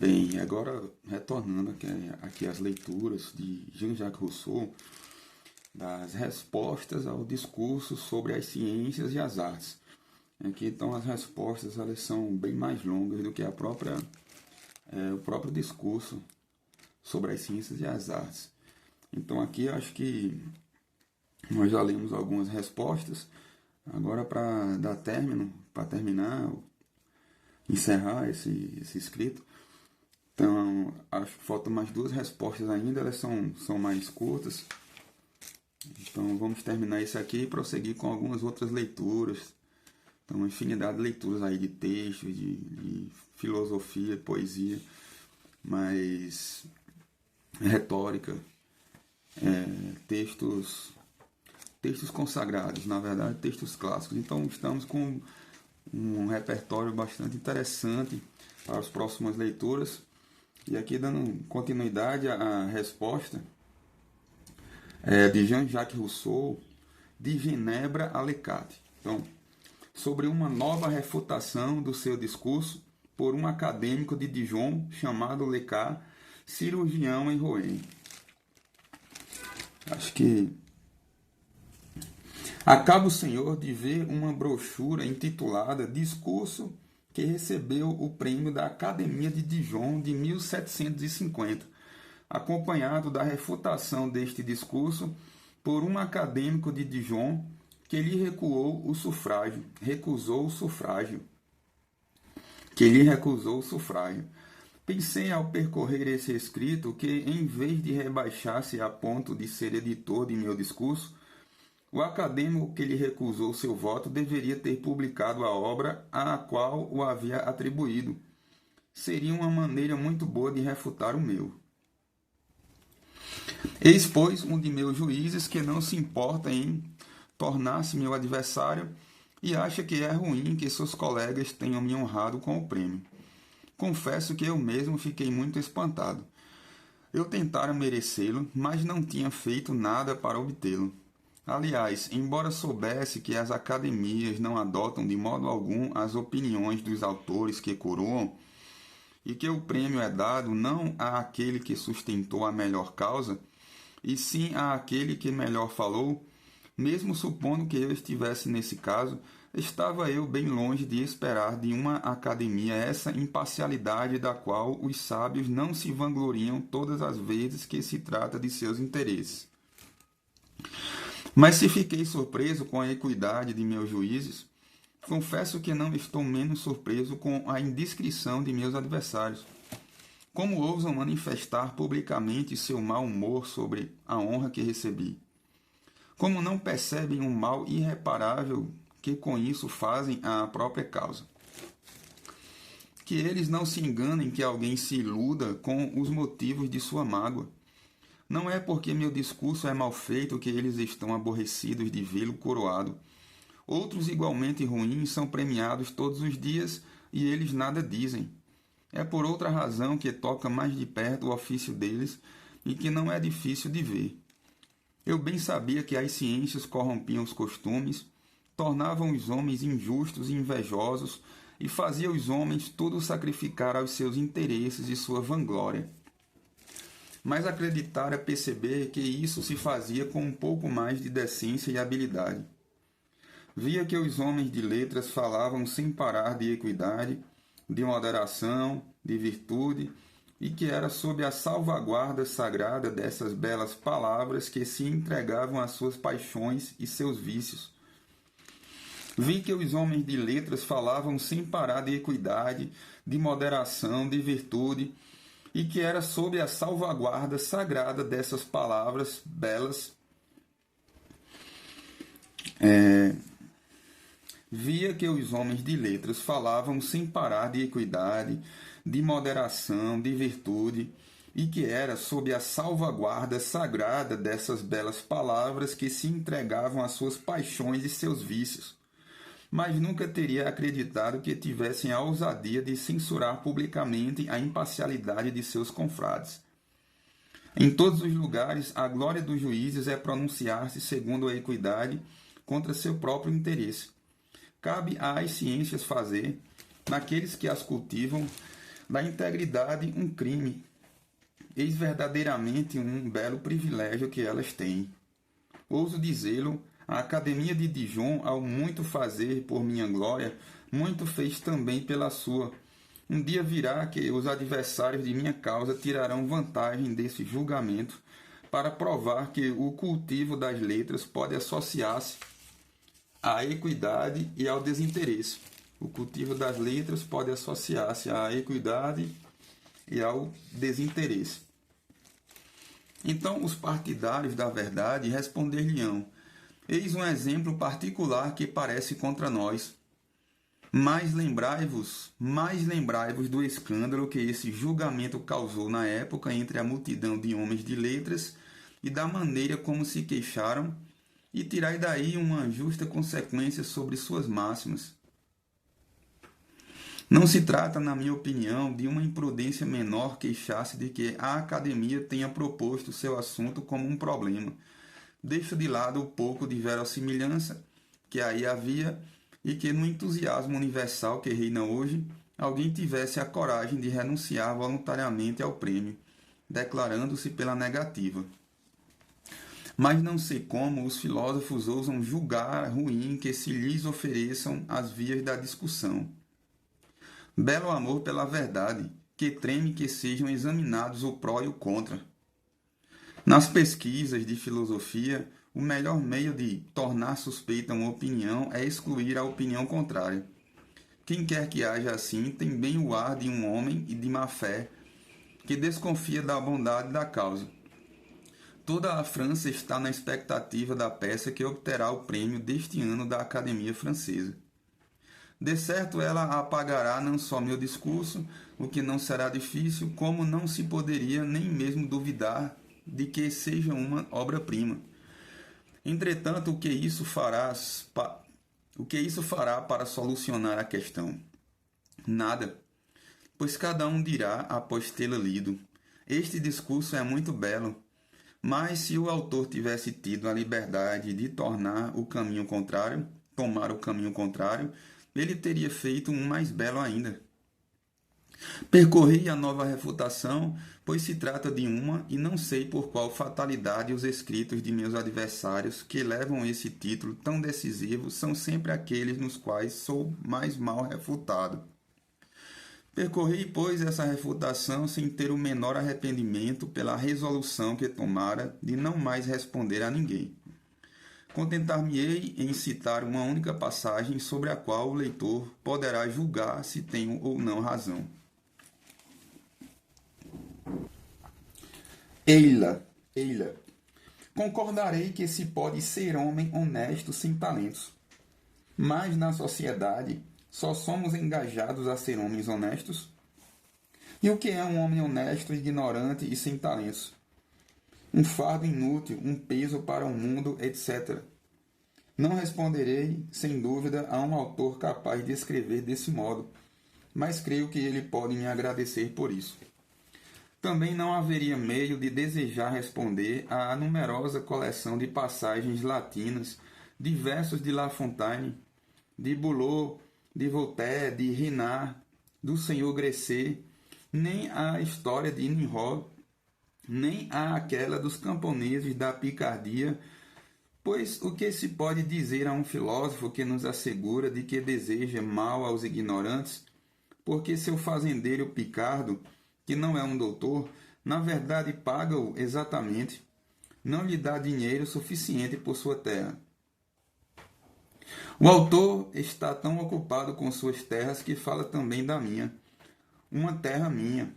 Bem, agora retornando aqui às leituras de Jean-Jacques Rousseau, das respostas ao discurso sobre as ciências e as artes. Aqui então as respostas elas são bem mais longas do que o próprio discurso sobre as ciências e as artes. Então aqui eu acho que nós já lemos algumas respostas. Agora para dar término, para terminar, encerrar esse escrito, então, acho que faltam mais duas respostas ainda, elas são mais curtas. Então, vamos terminar esse aqui e prosseguir com algumas outras leituras. Então, uma infinidade de leituras aí de textos, de filosofia, poesia, mas retórica, textos consagrados, na verdade, textos clássicos. Então, estamos com um repertório bastante interessante para as próximas leituras. E aqui dando continuidade à resposta de Jean-Jacques Rousseau, de Genebra a Lecate. Então, sobre uma nova refutação do seu discurso por um acadêmico de Dijon chamado Lecate, cirurgião em Rouen. Acho que acaba o senhor de ver uma brochura intitulada Discurso que recebeu o prêmio da Academia de Dijon de 1750, acompanhado da refutação deste discurso por um acadêmico de Dijon que lhe recusou o sufrágio. Pensei ao percorrer esse escrito que, em vez de rebaixar-se a ponto de ser editor de meu discurso, o acadêmico que lhe recusou seu voto deveria ter publicado a obra à qual o havia atribuído. Seria uma maneira muito boa de refutar o meu. Eis, pois, um de meus juízes que não se importa em tornar-se meu adversário e acha que é ruim que seus colegas tenham me honrado com o prêmio. Confesso que eu mesmo fiquei muito espantado. Eu tentara merecê-lo, mas não tinha feito nada para obtê-lo. Aliás, embora soubesse que as academias não adotam de modo algum as opiniões dos autores que coroam, e que o prêmio é dado não àquele que sustentou a melhor causa, e sim àquele que melhor falou, mesmo supondo que eu estivesse nesse caso, estava eu bem longe de esperar de uma academia essa imparcialidade da qual os sábios não se vangloriam todas as vezes que se trata de seus interesses. Mas se fiquei surpreso com a equidade de meus juízes, confesso que não estou menos surpreso com a indiscrição de meus adversários. Como ousam manifestar publicamente seu mau humor sobre a honra que recebi? Como não percebem um mal irreparável que com isso fazem à própria causa? Que eles não se enganem que alguém se iluda com os motivos de sua mágoa. Não é porque meu discurso é mal feito que eles estão aborrecidos de vê-lo coroado. Outros igualmente ruins são premiados todos os dias e eles nada dizem. É por outra razão que toca mais de perto o ofício deles e que não é difícil de ver. Eu bem sabia que as ciências corrompiam os costumes, tornavam os homens injustos e invejosos e faziam os homens tudo sacrificar aos seus interesses e sua vanglória. Mas acreditar é perceber que isso se fazia com um pouco mais de decência e habilidade. Via que os homens de letras falavam sem parar de equidade, de moderação, de virtude, e que era sob a salvaguarda sagrada dessas belas palavras que se entregavam às suas paixões e seus vícios. Vi que os homens de letras falavam sem parar de equidade, de moderação, de virtude, e que era sob a salvaguarda sagrada dessas palavras belas. Via que os homens de letras falavam sem parar de equidade, de moderação, de virtude, e que era sob a salvaguarda sagrada dessas belas palavras que se entregavam às suas paixões e seus vícios. Mas nunca teria acreditado que tivessem a ousadia de censurar publicamente a imparcialidade de seus confrades. Em todos os lugares, a glória dos juízes é pronunciar-se segundo a equidade contra seu próprio interesse. Cabe às ciências fazer, naqueles que as cultivam, da integridade um crime. Eis verdadeiramente um belo privilégio que elas têm. Ouso dizê-lo, a Academia de Dijon, ao muito fazer por minha glória, muito fez também pela sua. Um dia virá que os adversários de minha causa tirarão vantagem desse julgamento para provar que o cultivo das letras pode associar-se à equidade e ao desinteresse. O cultivo das letras pode associar-se à equidade e ao desinteresse. Então, os partidários da verdade responder-lhe-ão: eis um exemplo particular que parece contra nós. Mas lembrai-vos do escândalo que esse julgamento causou na época entre a multidão de homens de letras e da maneira como se queixaram, e tirai daí uma justa consequência sobre suas máximas. Não se trata, na minha opinião, de uma imprudência menor queixar-se de que a Academia tenha proposto seu assunto como um problema. Deixo de lado o pouco de verossimilhança que aí havia e que, no entusiasmo universal que reina hoje, alguém tivesse a coragem de renunciar voluntariamente ao prêmio, declarando-se pela negativa. Mas não sei como os filósofos ousam julgar ruim que se lhes ofereçam as vias da discussão. Belo amor pela verdade, que treme que sejam examinados o pró e o contra. Nas pesquisas de filosofia, o melhor meio de tornar suspeita uma opinião é excluir a opinião contrária. Quem quer que haja assim tem bem o ar de um homem e de má fé, que desconfia da bondade da causa. Toda a França está na expectativa da peça que obterá o prêmio deste ano da Academia Francesa. De certo, ela apagará não só meu discurso, o que não será difícil, como não se poderia nem mesmo duvidar de que seja uma obra-prima. Entretanto, o que isso fará para solucionar a questão? Nada, pois cada um dirá após tê-la lido: este discurso é muito belo, mas se o autor tivesse tido a liberdade de tomar o caminho contrário, ele teria feito um mais belo ainda. Percorri a nova refutação, pois se trata de uma, e não sei por qual fatalidade os escritos de meus adversários que levam esse título tão decisivo são sempre aqueles nos quais sou mais mal refutado. Percorri, pois, essa refutação sem ter o menor arrependimento pela resolução que tomara de não mais responder a ninguém. Contentar-me-ei em citar uma única passagem sobre a qual o leitor poderá julgar se tenho ou não razão. Eila. Concordarei que se pode ser homem honesto sem talentos, mas na sociedade só somos engajados a ser homens honestos? E o que é um homem honesto, ignorante e sem talentos? Um fardo inútil, um peso para o mundo, etc. Não responderei, sem dúvida, a um autor capaz de escrever desse modo, mas creio que ele pode me agradecer por isso. Também não haveria meio de desejar responder à numerosa coleção de passagens latinas, de versos de La Fontaine, de Boulot, de Voltaire, de Renard, do senhor Gresset, nem à história de Nimrod, nem àquela dos camponeses da Picardia, pois o que se pode dizer a um filósofo que nos assegura de que deseja mal aos ignorantes, porque seu fazendeiro picardo, que não é um doutor, na verdade paga-o exatamente, não lhe dá dinheiro suficiente por sua terra. O autor está tão ocupado com suas terras que fala também da minha. Uma terra minha.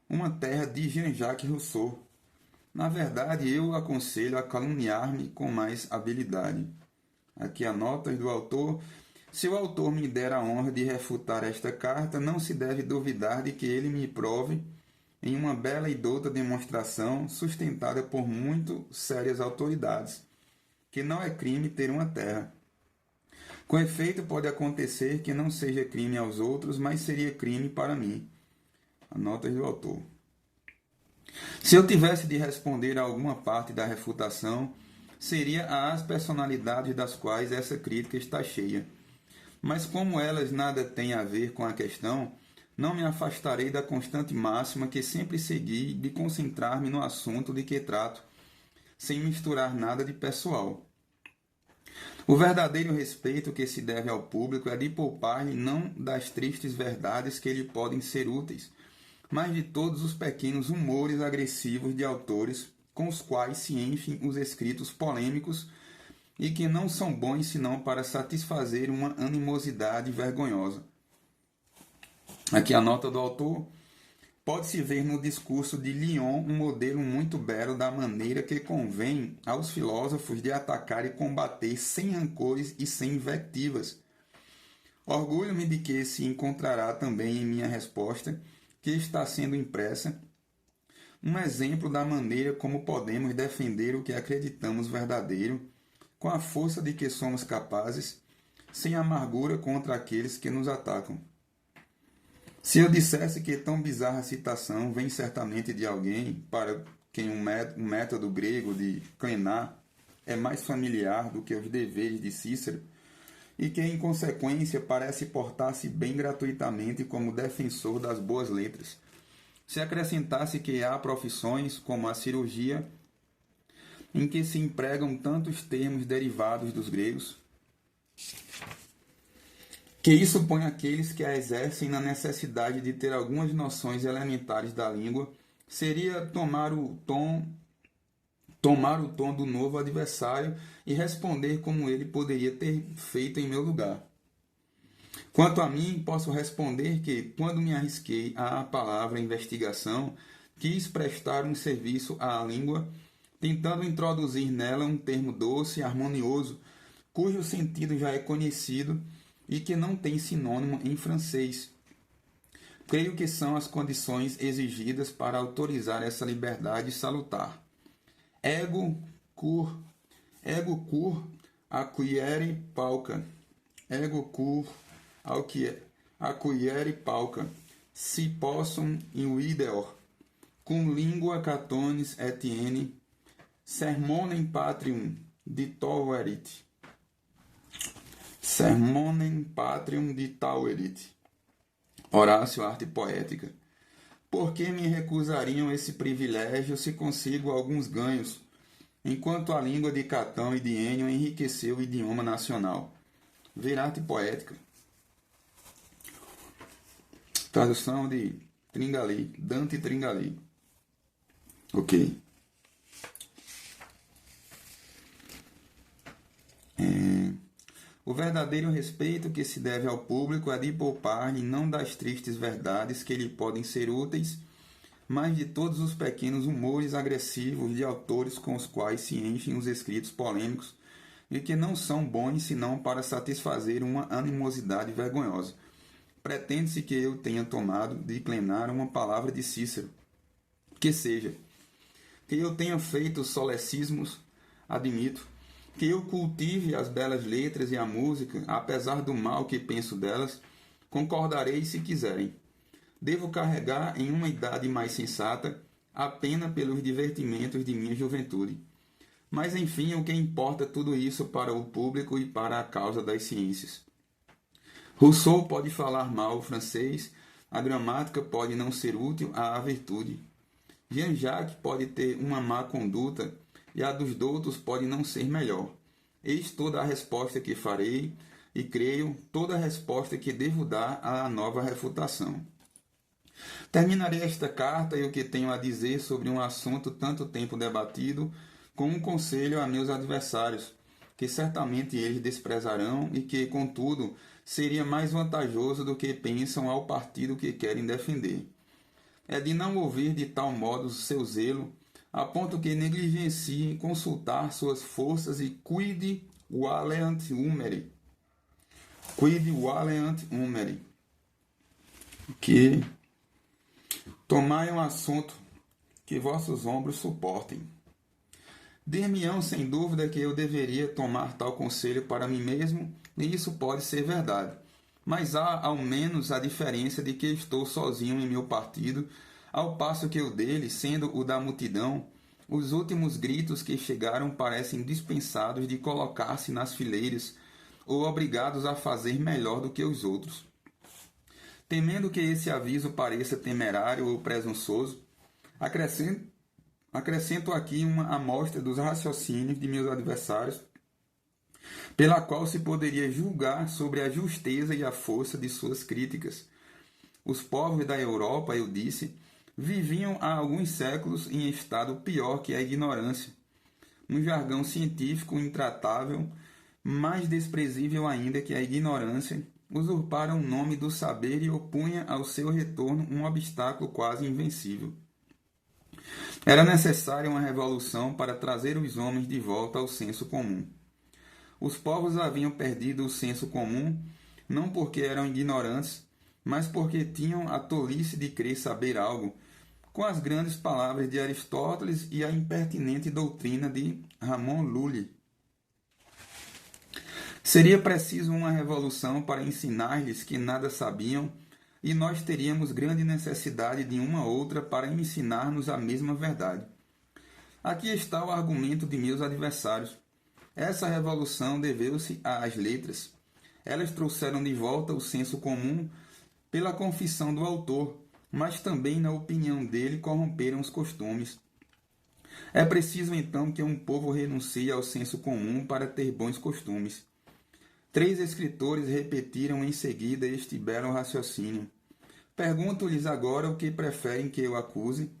Uma terra de Jean-Jacques Rousseau. Na verdade, eu o aconselho a caluniar-me com mais habilidade. Aqui a notas do autor. Se o autor me der a honra de refutar esta carta, não se deve duvidar de que ele me prove, em uma bela e douta demonstração, sustentada por muito sérias autoridades, que não é crime ter uma terra. Com efeito, pode acontecer que não seja crime aos outros, mas seria crime para mim. A notas do autor. Se eu tivesse de responder a alguma parte da refutação, seria às personalidades das quais essa crítica está cheia. Mas como elas nada têm a ver com a questão, Não me afastarei da constante máxima que sempre segui de concentrar-me no assunto de que trato, sem misturar nada de pessoal. O verdadeiro respeito que se deve ao público é de poupar-lhe não das tristes verdades que lhe podem ser úteis, mas de todos os pequenos humores agressivos de autores com os quais se enchem os escritos polêmicos e que não são bons senão para satisfazer uma animosidade vergonhosa. Aqui a nota do autor. Pode-se ver no discurso de Lyon um modelo muito belo da maneira que convém aos filósofos de atacar e combater sem rancores e sem invectivas. Orgulho-me de que se encontrará também em minha resposta, que está sendo impressa, um exemplo da maneira como podemos defender o que acreditamos verdadeiro, com a força de que somos capazes, sem amargura contra aqueles que nos atacam. Se eu dissesse que tão bizarra citação vem certamente de alguém para quem um método grego de clenar é mais familiar do que os deveres de Cícero, e que, em consequência, parece portar-se bem gratuitamente como defensor das boas letras, se acrescentasse que há profissões, como a cirurgia, em que se empregam tantos termos derivados dos gregos, que isso põe aqueles que a exercem na necessidade de ter algumas noções elementares da língua, seria tomar o tom do novo adversário e responder como ele poderia ter feito em meu lugar. Quanto a mim, posso responder que, quando me arrisquei à palavra investigação, quis prestar um serviço à língua, tentando introduzir nela um termo doce e harmonioso, cujo sentido já é conhecido e que não tem sinônimo em francês. Creio que são as condições exigidas para autorizar essa liberdade salutar. Ego cur acquiere pauca. Ego cur acquiere pauca. Si possum in videor. Cum lingua catonis etienne. Sermonem patrium ditoverit. Sermonem patrium ditoverit. Horácio, Arte Poética. Por que me recusariam esse privilégio se consigo alguns ganhos, enquanto a língua de Catão e de Ênio enriqueceu o idioma nacional? Ver Arte Poética. Tradução de Tringali, Dante Tringali. Ok. O verdadeiro respeito que se deve ao público é de poupar-lhe não das tristes verdades que lhe podem ser úteis, mas de todos os pequenos humores agressivos de autores com os quais se enchem os escritos polêmicos e que não são bons senão para satisfazer uma animosidade vergonhosa. Pretende-se que eu tenha tomado de plenar uma palavra de Cícero. Que seja, que eu tenha feito solecismos, admito, que eu cultive as belas letras e a música, apesar do mal que penso delas, concordarei se quiserem. Devo carregar em uma idade mais sensata a pena pelos divertimentos de minha juventude. Mas, enfim, o que importa tudo isso para o público e para a causa das ciências? Rousseau pode falar mal o francês, a gramática pode não ser útil à virtude. Jean-Jacques pode ter uma má conduta e a dos doutos pode não ser melhor. Eis toda a resposta que farei, e creio toda a resposta que devo dar à nova refutação. Terminarei esta carta e o que tenho a dizer sobre um assunto tanto tempo debatido com um conselho a meus adversários, que certamente eles desprezarão e que, contudo, seria mais vantajoso do que pensam ao partido que querem defender. É de não ouvir de tal modo seu zelo, a ponto que negligenciem consultar suas forças e quid valeant humere. Quid valeant humere. Que tomai um assunto que vossos ombros suportem. Dir-me-ão sem dúvida que eu deveria tomar tal conselho para mim mesmo, e isso pode ser verdade. Mas há ao menos a diferença de que estou sozinho em meu partido, ao passo que o dele, sendo o da multidão, os últimos gritos que chegaram parecem dispensados de colocar-se nas fileiras ou obrigados a fazer melhor do que os outros. Temendo que esse aviso pareça temerário ou presunçoso, acrescento aqui uma amostra dos raciocínios de meus adversários, pela qual se poderia julgar sobre a justeza e a força de suas críticas. Os povos da Europa, eu disse, viviam há alguns séculos em estado pior que a ignorância. No jargão científico intratável, mais desprezível ainda que a ignorância, usurparam o nome do saber e opunha ao seu retorno um obstáculo quase invencível. Era necessária uma revolução para trazer os homens de volta ao senso comum. Os povos haviam perdido o senso comum, não porque eram ignorantes, mas porque tinham a tolice de crer saber algo, com as grandes palavras de Aristóteles e a impertinente doutrina de Ramon Lully. Seria preciso uma revolução para ensinar-lhes que nada sabiam, e nós teríamos grande necessidade de uma outra para ensinar-nos a mesma verdade. Aqui está o argumento de meus adversários. Essa revolução deveu-se às letras. Elas trouxeram de volta o senso comum pela confissão do autor, mas também, na opinião dele, corromperam os costumes. É preciso, então, que um povo renuncie ao senso comum para ter bons costumes. 3 escritores repetiram em seguida este belo raciocínio. Pergunto-lhes agora o que preferem que eu acuse: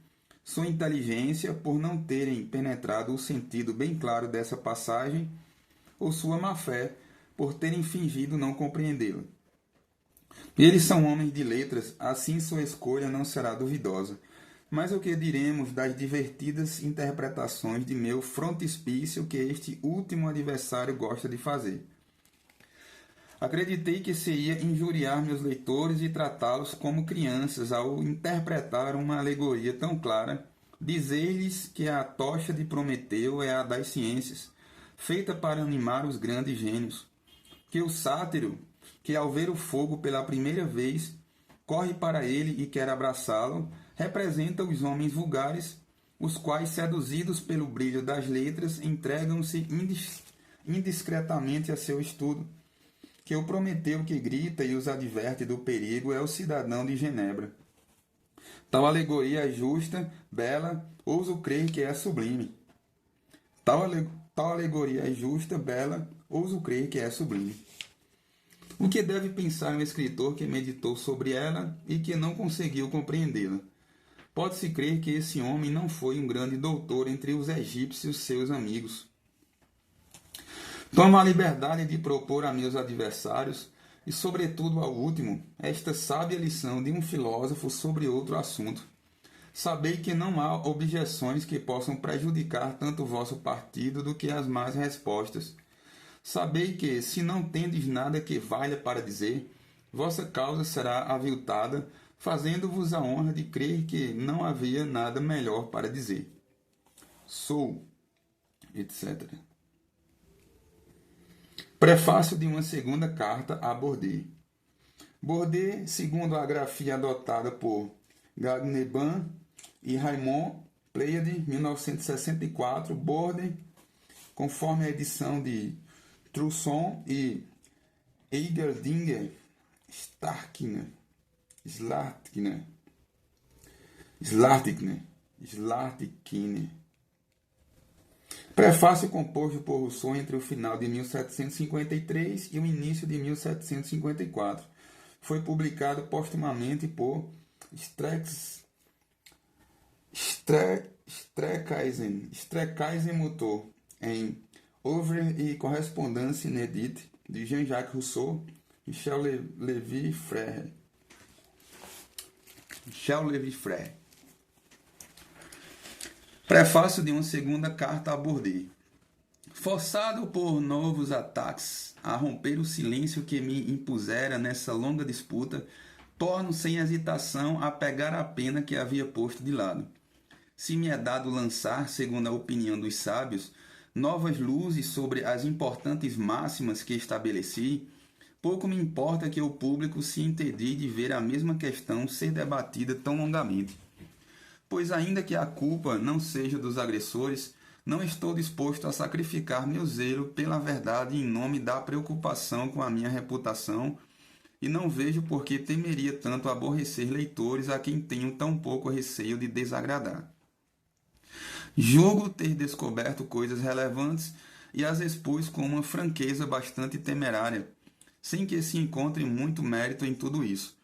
sua inteligência, por não terem penetrado o sentido bem claro dessa passagem, ou sua má-fé, por terem fingido não compreendê-la. Eles são homens de letras, assim sua escolha não será duvidosa. Mas o que diremos das divertidas interpretações de meu frontispício que este último adversário gosta de fazer? Acreditei que seria injuriar meus leitores e tratá-los como crianças ao interpretar uma alegoria tão clara, dizer-lhes que a tocha de Prometeu é a das ciências, feita para animar os grandes gênios, que o sátiro, que ao ver o fogo pela primeira vez, corre para ele e quer abraçá-lo, representa os homens vulgares, os quais, seduzidos pelo brilho das letras, entregam-se indiscretamente a seu estudo, que o Prometeu que grita e os adverte do perigo é o cidadão de Genebra. Tal alegoria é justa, bela, ouso crer que é sublime. Tal alegoria é justa, bela, ouso crer que é sublime. O que deve pensar um escritor que meditou sobre ela e que não conseguiu compreendê-la? Pode-se crer que esse homem não foi um grande doutor entre os egípcios seus amigos. Tomo a liberdade de propor a meus adversários, e sobretudo ao último, esta sábia lição de um filósofo sobre outro assunto. Sabei que não há objeções que possam prejudicar tanto o vosso partido do que as más respostas. Sabei que, se não tendes nada que valha para dizer, vossa causa será aviltada, fazendo-vos a honra de crer que não havia nada melhor para dizer. Sou, etc. Prefácio de uma segunda carta a Bourdieu. Bourdieu, segundo a grafia adotada por Gagneban e Raymond Pleiade, 1964, Bourdieu, conforme a edição de Trusson e Eigerdinger, Slartner. Prefácio composto por Rousseau entre o final de 1753 e o início de 1754. Foi publicado postumamente por Streckheisen-Mutter em Œuvre et correspondance inédite de Jean-Jacques Rousseau, Michel Lévy-Frère. Prefácio de uma segunda carta a Bourdieu. Forçado por novos ataques a romper o silêncio que me impusera nessa longa disputa, torno sem hesitação a pegar a pena que havia posto de lado. Se me é dado lançar, segundo a opinião dos sábios, novas luzes sobre as importantes máximas que estabeleci, pouco me importa que o público se entedie de ver a mesma questão ser debatida tão longamente. Pois ainda que a culpa não seja dos agressores, não estou disposto a sacrificar meu zelo pela verdade em nome da preocupação com a minha reputação e não vejo por que temeria tanto aborrecer leitores a quem tenho tão pouco receio de desagradar. Julgo ter descoberto coisas relevantes e as expus com uma franqueza bastante temerária, sem que se encontre muito mérito em tudo isso,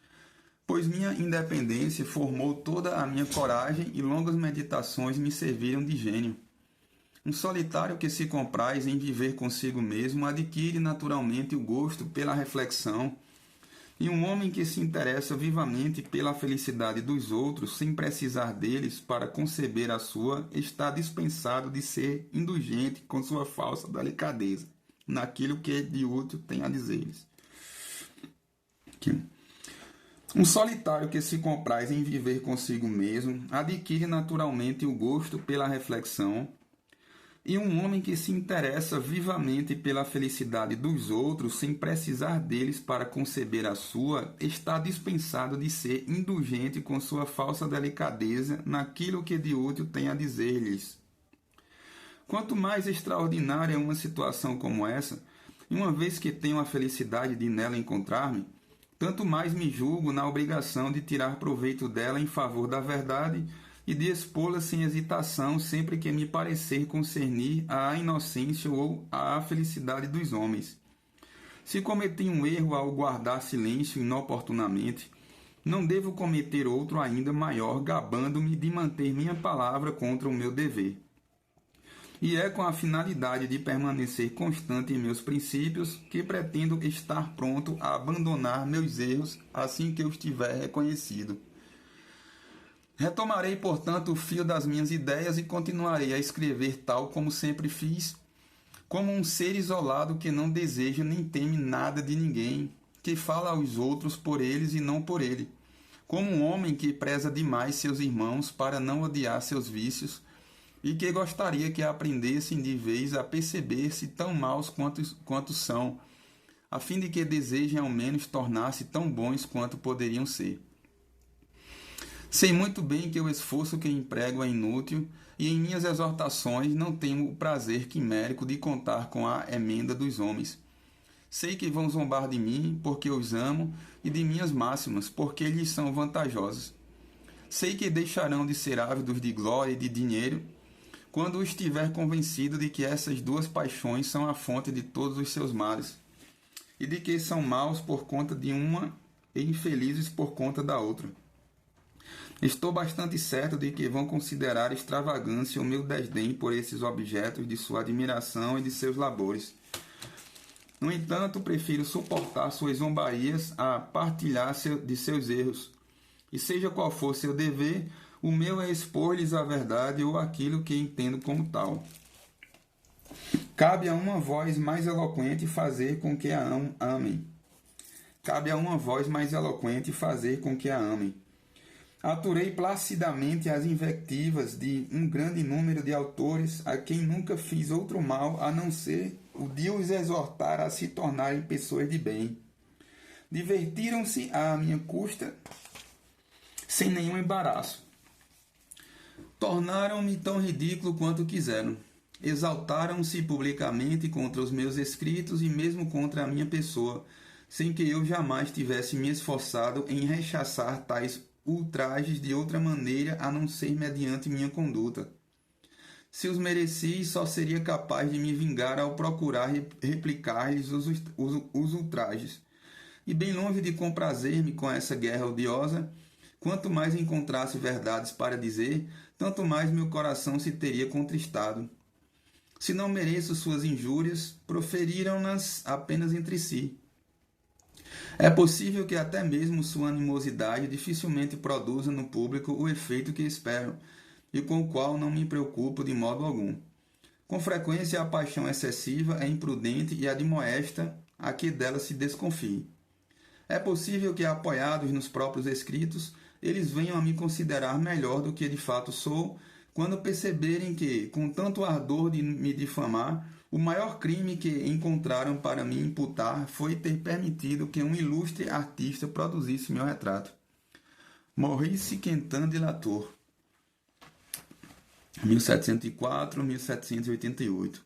pois minha independência formou toda a minha coragem e longas meditações me serviram de gênio. Um solitário que se compraz em viver consigo mesmo adquire naturalmente o gosto pela reflexão, e um homem que se interessa vivamente pela felicidade dos outros, sem precisar deles para conceber a sua, está dispensado de ser indulgente com sua falsa delicadeza, naquilo que de útil tem a dizer-lhes. Um solitário que se compraz em viver consigo mesmo adquire naturalmente o gosto pela reflexão, e um homem que se interessa vivamente pela felicidade dos outros, sem precisar deles para conceber a sua, está dispensado de ser indulgente com sua falsa delicadeza naquilo que de útil tem a dizer-lhes. Quanto mais extraordinária é uma situação como essa, e uma vez que tenho a felicidade de nela encontrar-me, tanto mais me julgo na obrigação de tirar proveito dela em favor da verdade e de expô-la sem hesitação sempre que me parecer concernir à inocência ou à felicidade dos homens. Se cometi um erro ao guardar silêncio inoportunamente, não devo cometer outro ainda maior, gabando-me de manter minha palavra contra o meu dever. E é com a finalidade de permanecer constante em meus princípios que pretendo estar pronto a abandonar meus erros assim que eu estiver reconhecido. Retomarei, portanto, o fio das minhas ideias e continuarei a escrever tal como sempre fiz, como um ser isolado que não deseja nem teme nada de ninguém, que fala aos outros por eles e não por ele, como um homem que preza demais seus irmãos para não odiar seus vícios e que gostaria que aprendessem de vez a perceber-se tão maus quanto são, a fim de que desejem ao menos tornar-se tão bons quanto poderiam ser. Sei muito bem que o esforço que emprego é inútil e em minhas exortações não tenho o prazer quimérico de contar com a emenda dos homens. Sei que vão zombar de mim porque os amo e de minhas máximas porque lhes são vantajosas. Sei que deixarão de ser ávidos de glória e de dinheiro quando estiver convencido de que essas duas paixões são a fonte de todos os seus males e de que são maus por conta de uma e infelizes por conta da outra. Estou bastante certo de que vão considerar extravagância o meu desdém por esses objetos de sua admiração e de seus labores. No entanto, prefiro suportar suas zombarias a partilhar de seus erros. E seja qual for seu dever, o meu é expor-lhes a verdade ou aquilo que entendo como tal. Cabe a uma voz mais eloquente fazer com que a amem. Cabe a uma voz mais eloquente fazer com que a amem. Aturei placidamente as invectivas de um grande número de autores a quem nunca fiz outro mal a não ser o de os exortar a se tornarem pessoas de bem. Divertiram-se à minha custa sem nenhum embaraço. Tornaram-me tão ridículo quanto quiseram. Exaltaram-se publicamente contra os meus escritos e mesmo contra a minha pessoa, sem que eu jamais tivesse me esforçado em rechaçar tais ultrajes de outra maneira a não ser mediante minha conduta. Se os mereci, só seria capaz de me vingar ao procurar replicar-lhes os ultrajes. E bem longe de comprazer-me com essa guerra odiosa, quanto mais encontrasse verdades para dizer, tanto mais meu coração se teria contristado. Se não mereço suas injúrias, proferiram-nas apenas entre si. É possível que até mesmo sua animosidade dificilmente produza no público o efeito que espero, e com o qual não me preocupo de modo algum. Com frequência a paixão excessiva é imprudente e admoesta a que dela se desconfie. É possível que, apoiados nos próprios escritos, eles venham a me considerar melhor do que de fato sou, quando perceberem que, com tanto ardor de me difamar, o maior crime que encontraram para me imputar foi ter permitido que um ilustre artista produzisse meu retrato. Maurice Quentin de Latour, 1704-1788.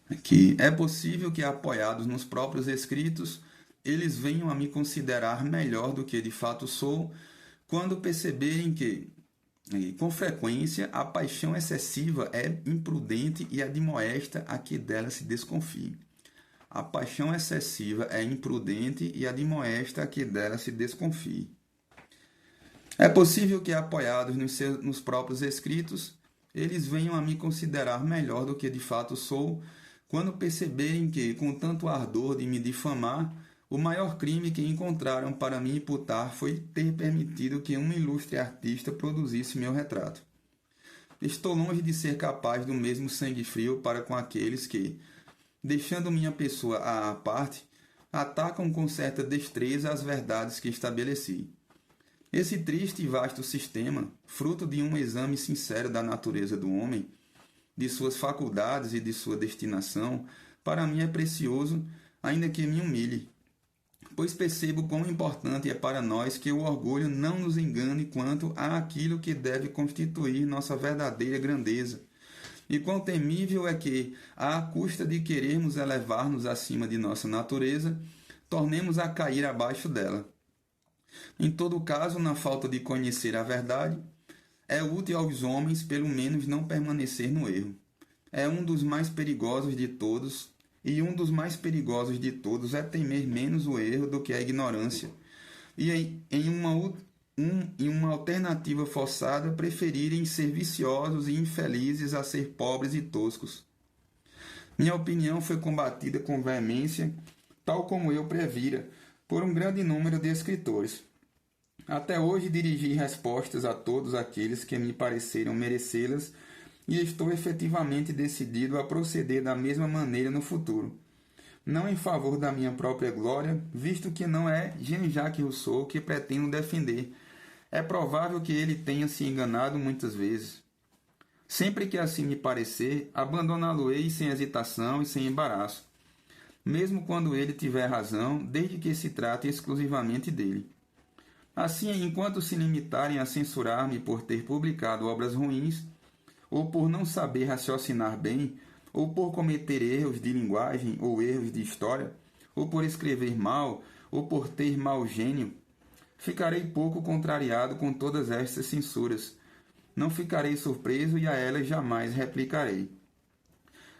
Aqui, é possível que, apoiados nos próprios escritos, eles venham a me considerar melhor do que de fato sou, quando perceberem que, com frequência, a paixão excessiva é imprudente e admoesta a que dela se desconfie. A paixão excessiva é imprudente e admoesta a que dela se desconfie. É possível que, apoiados nos próprios escritos, eles venham a me considerar melhor do que de fato sou, quando perceberem que, com tanto ardor de me difamar, o maior crime que encontraram para me imputar foi ter permitido que um ilustre artista produzisse meu retrato. Estou longe de ser capaz do mesmo sangue frio para com aqueles que, deixando minha pessoa à parte, atacam com certa destreza as verdades que estabeleci. Esse triste e vasto sistema, fruto de um exame sincero da natureza do homem, de suas faculdades e de sua destinação, para mim é precioso, ainda que me humilhe, pois percebo quão importante é para nós que o orgulho não nos engane quanto àquilo que deve constituir nossa verdadeira grandeza, e quão temível é que, à custa de querermos elevar-nos acima de nossa natureza, tornemos a cair abaixo dela. Em todo caso, na falta de conhecer a verdade, é útil aos homens pelo menos não permanecer no erro. É um dos mais perigosos de todos, e um dos mais perigosos de todos é temer menos o erro do que a ignorância, e em uma alternativa forçada preferirem ser viciosos e infelizes a ser pobres e toscos. Minha opinião foi combatida com veemência, tal como eu previra, por um grande número de escritores. Até hoje dirigi respostas a todos aqueles que me pareceram merecê-las e estou efetivamente decidido a proceder da mesma maneira no futuro. Não em favor da minha própria glória, visto que não é Jean-Jacques Rousseau que pretendo defender. É provável que ele tenha se enganado muitas vezes. Sempre que assim me parecer, abandoná-lo-ei sem hesitação e sem embaraço, mesmo quando ele tiver razão, desde que se trate exclusivamente dele. Assim, enquanto se limitarem a censurar-me por ter publicado obras ruins, ou por não saber raciocinar bem, ou por cometer erros de linguagem ou erros de história, ou por escrever mal, ou por ter mau gênio, ficarei pouco contrariado com todas estas censuras. Não ficarei surpreso e a elas jamais replicarei.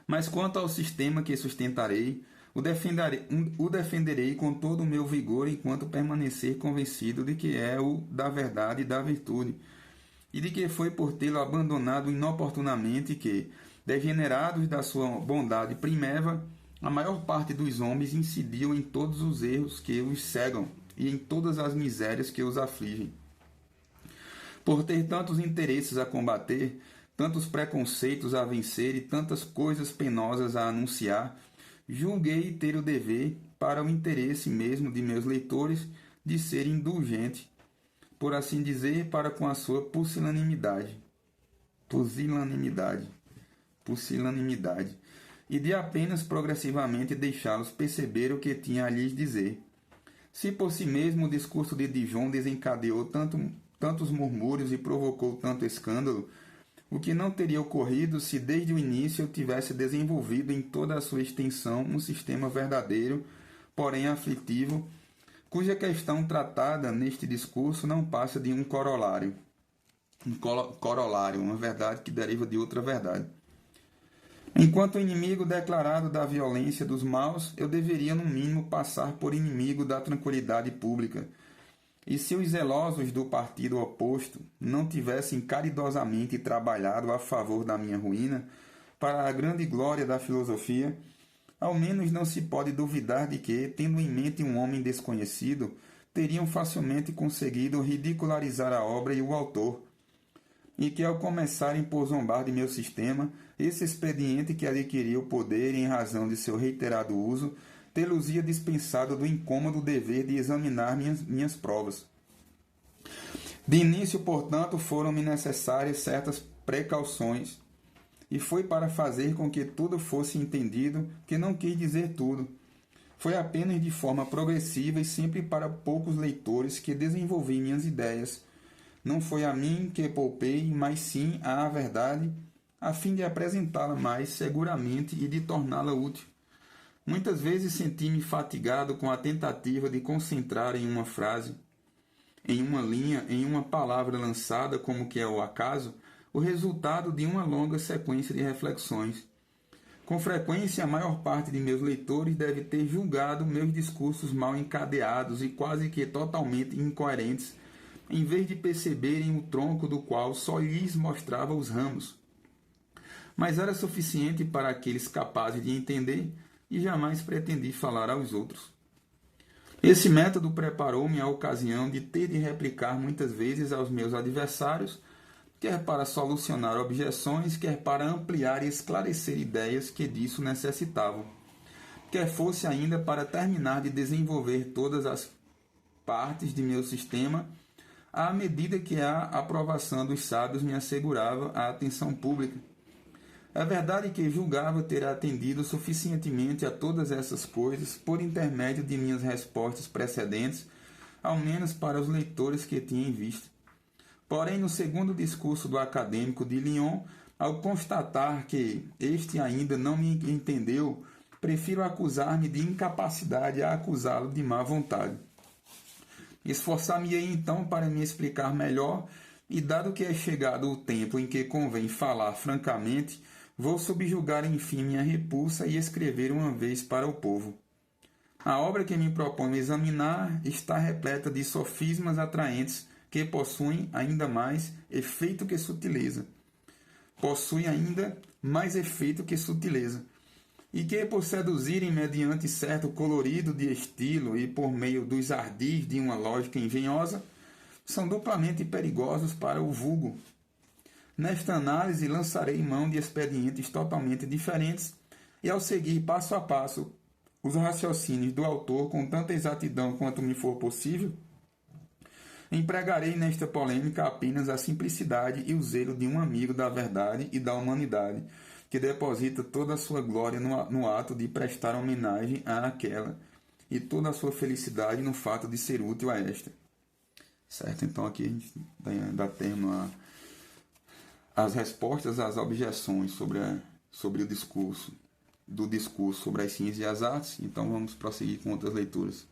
Mas quanto ao sistema que sustentarei, o defenderei com todo o meu vigor enquanto permanecer convencido de que é o da verdade e da virtude, e de que foi por tê-lo abandonado inoportunamente que, degenerados da sua bondade primeva, a maior parte dos homens incidiu em todos os erros que os cegam e em todas as misérias que os afligem. Por ter tantos interesses a combater, tantos preconceitos a vencer e tantas coisas penosas a anunciar, julguei ter o dever, para o interesse mesmo de meus leitores, de ser indulgente, por assim dizer, para com a sua pusilanimidade, e de apenas progressivamente deixá-los perceber o que tinha a lhes dizer. Se por si mesmo o discurso de Dijon desencadeou tantos murmúrios e provocou tanto escândalo, o que não teria ocorrido se desde o início eu tivesse desenvolvido em toda a sua extensão um sistema verdadeiro, porém aflitivo, cuja questão tratada neste discurso não passa de um corolário. Uma verdade que deriva de outra verdade. Enquanto inimigo declarado da violência dos maus, eu deveria, no mínimo, passar por inimigo da tranquilidade pública. E se os zelosos do partido oposto não tivessem caridosamente trabalhado a favor da minha ruína, para a grande glória da filosofia, ao menos não se pode duvidar de que, tendo em mente um homem desconhecido, teriam facilmente conseguido ridicularizar a obra e o autor, e que, ao começarem por zombar de meu sistema, esse expediente que adquiriu poder em razão de seu reiterado uso, tê-los-ia dispensado do incômodo dever de examinar minhas provas. De início, portanto, foram-me necessárias certas precauções, e foi para fazer com que tudo fosse entendido que não quis dizer tudo. Foi apenas de forma progressiva e sempre para poucos leitores que desenvolvi minhas ideias. Não foi a mim que poupei, mas sim à verdade, a fim de apresentá-la mais seguramente e de torná-la útil. Muitas vezes senti-me fatigado com a tentativa de concentrar em uma frase, em uma linha, em uma palavra lançada, como que é o acaso, o resultado de uma longa sequência de reflexões. Com frequência, a maior parte de meus leitores deve ter julgado meus discursos mal encadeados e quase que totalmente incoerentes, em vez de perceberem o tronco do qual só lhes mostrava os ramos. Mas era suficiente para aqueles capazes de entender e jamais pretendi falar aos outros. Esse método preparou-me à ocasião de ter de replicar muitas vezes aos meus adversários, quer para solucionar objeções, quer para ampliar e esclarecer ideias que disso necessitavam, quer fosse ainda para terminar de desenvolver todas as partes de meu sistema, à medida que a aprovação dos sábios me assegurava a atenção pública. É verdade que julgava ter atendido suficientemente a todas essas coisas por intermédio de minhas respostas precedentes, ao menos para os leitores que tinha em vista. Porém, no segundo discurso do acadêmico de Lyon, ao constatar que este ainda não me entendeu, prefiro acusar-me de incapacidade a acusá-lo de má vontade. Esforçar-me-ei então para me explicar melhor, e dado que é chegado o tempo em que convém falar francamente, vou subjugar enfim minha repulsa e escrever uma vez para o povo. A obra que me proponho examinar está repleta de sofismas atraentes que possuem ainda mais efeito que sutileza. Possui ainda mais efeito que sutileza. E que, por seduzirem mediante certo colorido de estilo e por meio dos ardis de uma lógica engenhosa, são duplamente perigosos para o vulgo. Nesta análise, lançarei mão de expedientes totalmente diferentes e, ao seguir passo a passo os raciocínios do autor com tanta exatidão quanto me for possível, empregarei nesta polêmica apenas a simplicidade e o zelo de um amigo da verdade e da humanidade, que deposita toda a sua glória no ato de prestar homenagem àquela e toda a sua felicidade no fato de ser útil a esta. Certo? Então aqui a gente dá termo às respostas às objeções sobre o discurso, sobre as ciências e as artes. Então vamos prosseguir com outras leituras.